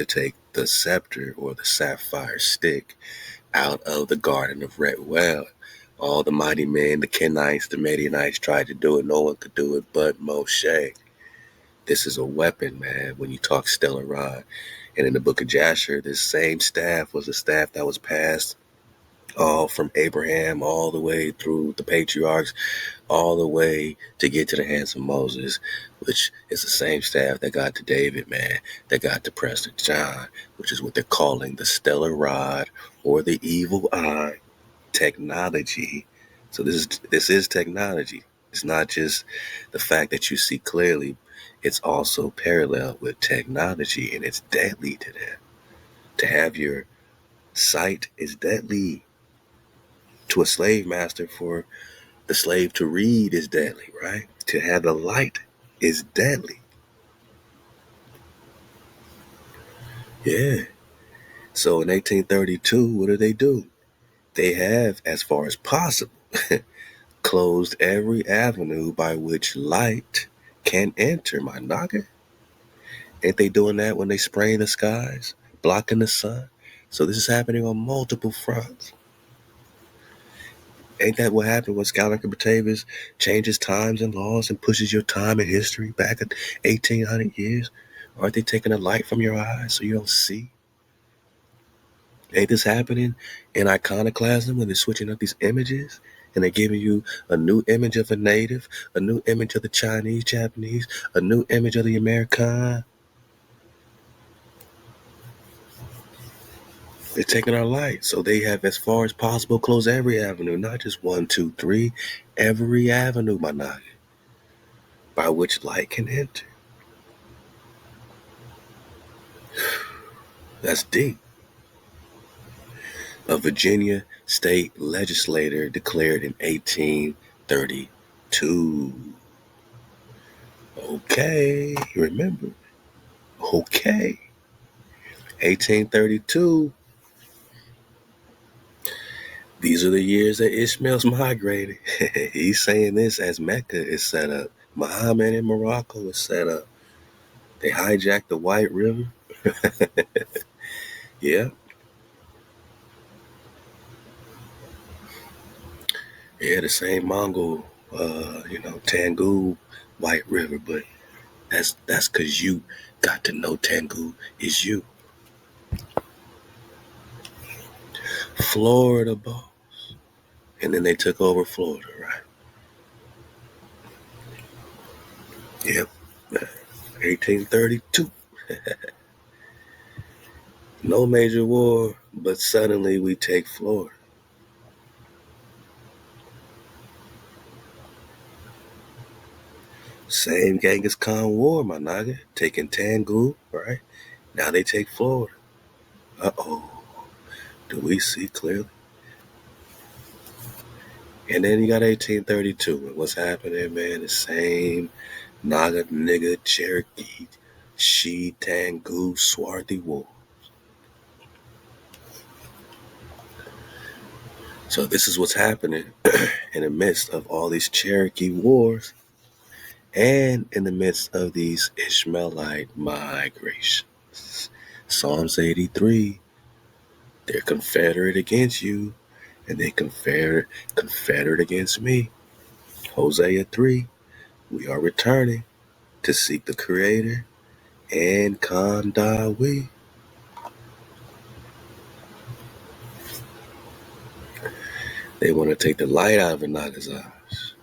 to take the scepter or the sapphire stick out of the garden of Well. All the mighty men, the Kenites, the Midianites tried to do it. No one could do it but Moshe. This is a weapon, man, when you talk stellar rod. And in the book of Jasher, this same staff was a staff that was passed all from Abraham all the way through the patriarchs, all the way to get to the hands of Moses, which is the same staff that got to David, man, that got to Prester John, which is what they're calling the stellar rod or the evil eye technology. So this is technology. It's not just the fact that you see clearly, it's also parallel with technology, and it's deadly to them. To have your sight is deadly to a slave master. For the slave to read is deadly, right? To have the light is deadly. Yeah. So in 1832, what do? They have, as far as possible, closed every avenue by which light can enter, my nigga. Ain't they doing that when they spray the skies, blocking the sun? So this is happening on multiple fronts. Ain't that what happened when Scholar Batavius changes times and laws and pushes your time and history back at 1,800 years? Aren't they taking the light from your eyes so you don't see? Ain't this happening in iconoclasm when they're switching up these images and they're giving you a new image of a native, a new image of the Chinese, Japanese, a new image of the American? They're taking our light. So they have, as far as possible, closed every avenue, not just 1, 2, 3, every avenue, my nigga, by which light can enter. That's deep. A Virginia state legislator declared in 1832. Okay, remember? Okay. 1832. These are the years that Ishmael's migrated. He's saying this as Mecca is set up. Muhammad in Morocco is set up. They hijacked the White River. Yeah. Yeah, the same Mongol, Tangu White River, but that's because you got to know Tangu is you. Florida boss. And then they took over Florida, right? Yep. 1832. No major war, but suddenly we take Florida. Same Genghis Khan war, my nigga. Taking Tangu, right? Now they take Florida. Uh-oh. Do we see clearly? And then you got 1832. And what's happening, man? The same Naga, nigga, Cherokee, She, Tangu, Swarthy war. So this is what's happening in the midst of all these Cherokee wars and in the midst of these Ishmaelite migrations. Psalms 83, they're confederate against you, and they confederate against me. Hosea 3, we are returning to seek the Creator and Kandawi. They want to take the light out of Anaga's eyes.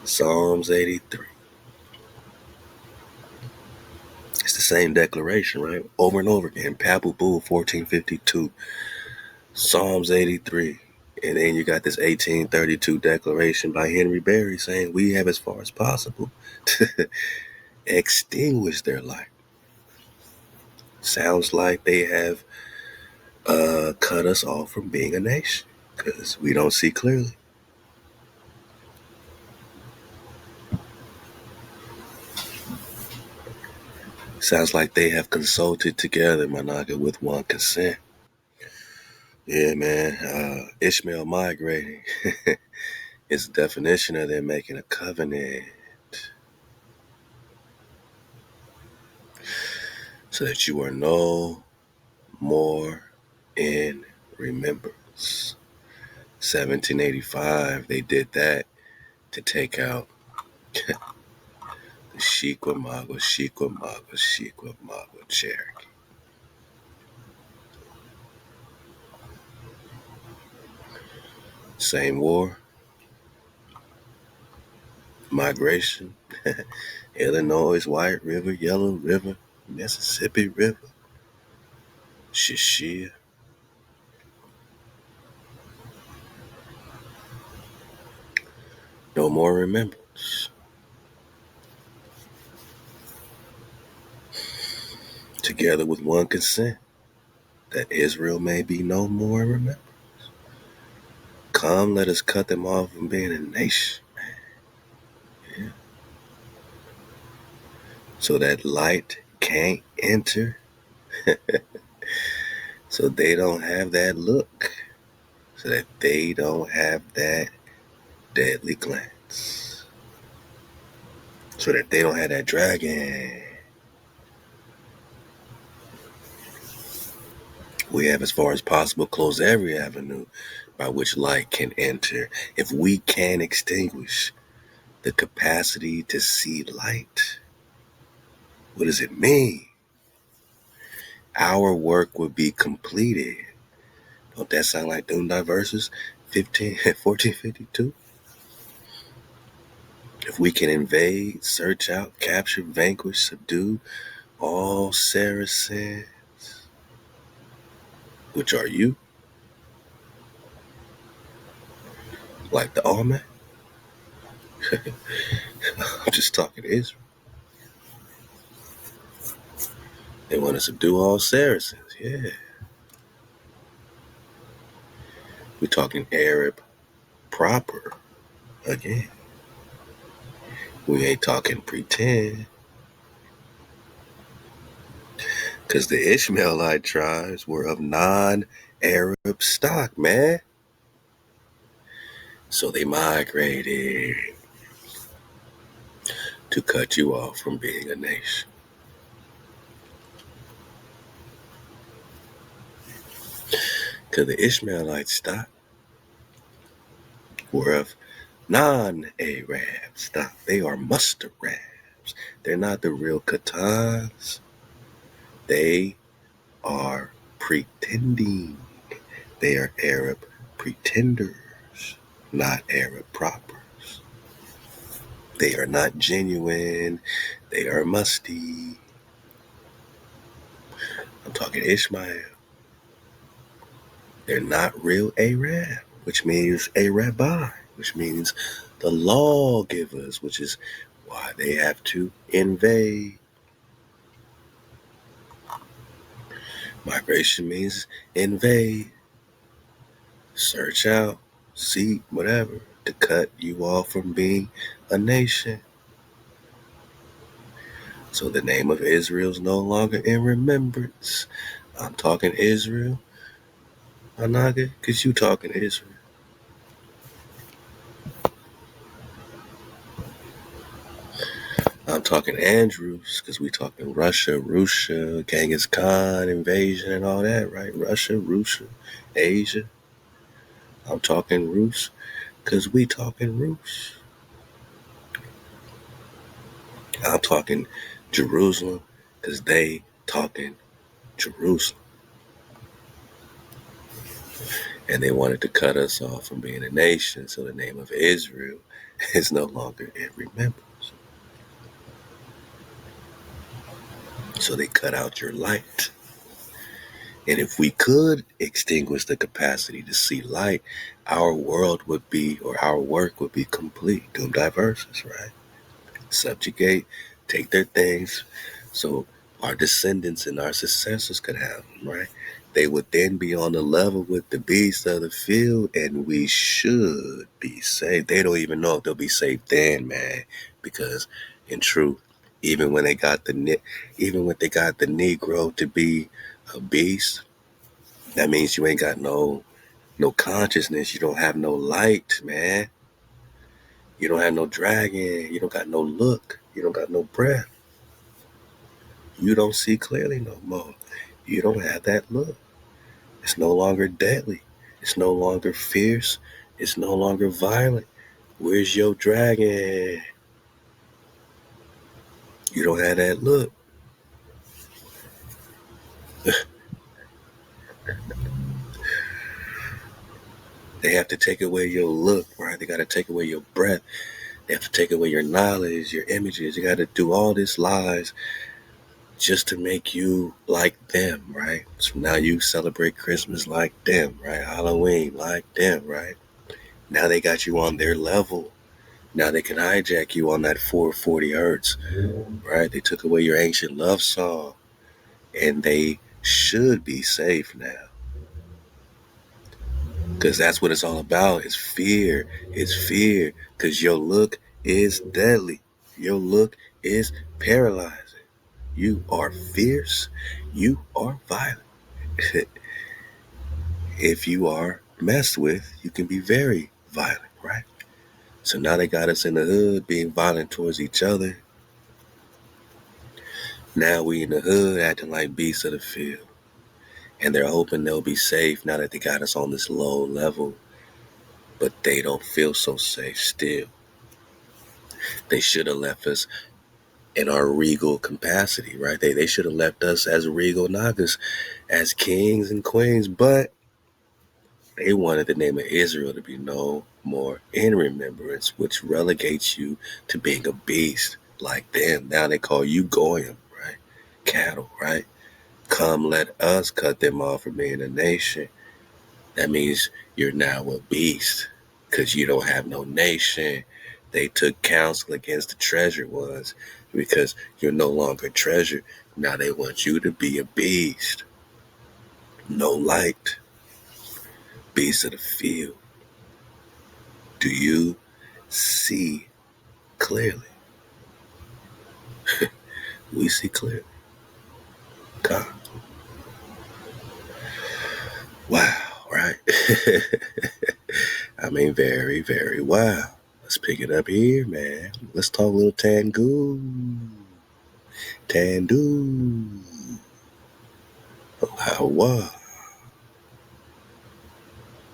Psalms 83. It's the same declaration, right? Over and over again. Papu Boo, 1452. Psalms 83. And then you got this 1832 declaration by Henry Berry saying we have as far as possible to extinguish their light. Sounds like they have cut us off from being a nation because we don't see clearly. Sounds like they have consulted together, Managa, with one consent. Yeah, man. Ishmael migrating is the definition of them making a covenant. so that you are no more in remembrance. 1785, they did that to take out the Shikwamagwa Cherokee. Same war, migration, Illinois, White River, Yellow River, Mississippi River, Shishia. No more remembrance. Together with one consent, that Israel may be no more remembered. Come, let us cut them off from being a nation. Yeah. So that light can't enter. So they don't have that look. So that they don't have that deadly glance. So that they don't have that dragon. We have, as far as possible, closed every avenue by which light can enter. If we can extinguish the capacity to see light, what does it mean? Our work would be completed. Don't that sound like Doom Diverses 1452? If we can invade, search out, capture, vanquish, subdue all Saracens, which are you, like the Almighty. I'm just talking to Israel. They want to subdue all Saracens, yeah. We're talking Arab proper again. We ain't talking pretend. Because the Ishmaelite tribes were of non-Arab stock, man. So they migrated to cut you off from being a nation. Because the Ishmaelite stock were of non-Arab stock. They are Musta'rabs. They're not the real Khatans. They are pretending. They are Arab pretenders, not Arab propers. They are not genuine. They are musty. I'm talking Ishmael. They're not real Arab, which means a rabbi, which means the lawgivers, which is why they have to invade. Migration means invade, search out, seek, whatever, to cut you off from being a nation. So the name of Israel is no longer in remembrance. I'm talking Israel, Anaga, because you talking Israel. I'm talking Andrews, because we talking Russia, Genghis Khan invasion and all that, right? Russia, Asia. I'm talking Rus, because we talking Rus. I'm talking Jerusalem, because they talking Jerusalem. And they wanted to cut us off from being a nation, so the name of Israel is no longer in remembrance. So they cut out your light. And if we could extinguish the capacity to see light, our world would be, or our work would be complete. Doom Diverses, right? Subjugate, take their things, so our descendants and our successors could have them, right? They would then be on the level with the beasts of the field, and we should be saved. They don't even know if they'll be saved then, man, because in truth, even when they got the Negro to be a beast, that means you ain't got no consciousness. You don't have no light, man. You don't have no dragon. You don't got no look. You don't got no breath. You don't see clearly no more. You don't have that look. It's no longer deadly. It's no longer fierce. It's no longer violent. Where's your dragon? You don't have that look. They have to take away your look, right? They got to take away your breath. They have to take away your knowledge, your images. You got to do all this lies just to make you like them, right? So now you celebrate Christmas like them, right? Halloween like them, right? Now they got you on their level. Now they can hijack you on that 440 hertz, right? They took away your ancient love song, and they should be safe now. Because that's what it's all about. It's fear. It's fear. Because your look is deadly. Your look is paralyzing. You are fierce. You are violent. If you are messed with, you can be very violent, right? So now they got us in the hood being violent towards each other. Now we in the hood acting like beasts of the field. And they're hoping they'll be safe now that they got us on this low level. But they don't feel so safe still. They should have left us in our regal capacity, right? They should have left us as regal Nagas, as kings and queens, but they wanted the name of Israel to be no more in remembrance, which relegates you to being a beast like them. Now they call you Goyim, right? Cattle, right? Come, let us cut them off from being a nation. That means you're now a beast because you don't have no nation. They took counsel against the treasured ones because you're no longer treasured. Now they want you to be a beast. No light. Beast of the field. Do you see clearly? We see clearly. God. Wow, right? I mean, very, very wow. Let's pick it up here, man. Let's talk a little Tangu. Tandu. HaLaWah.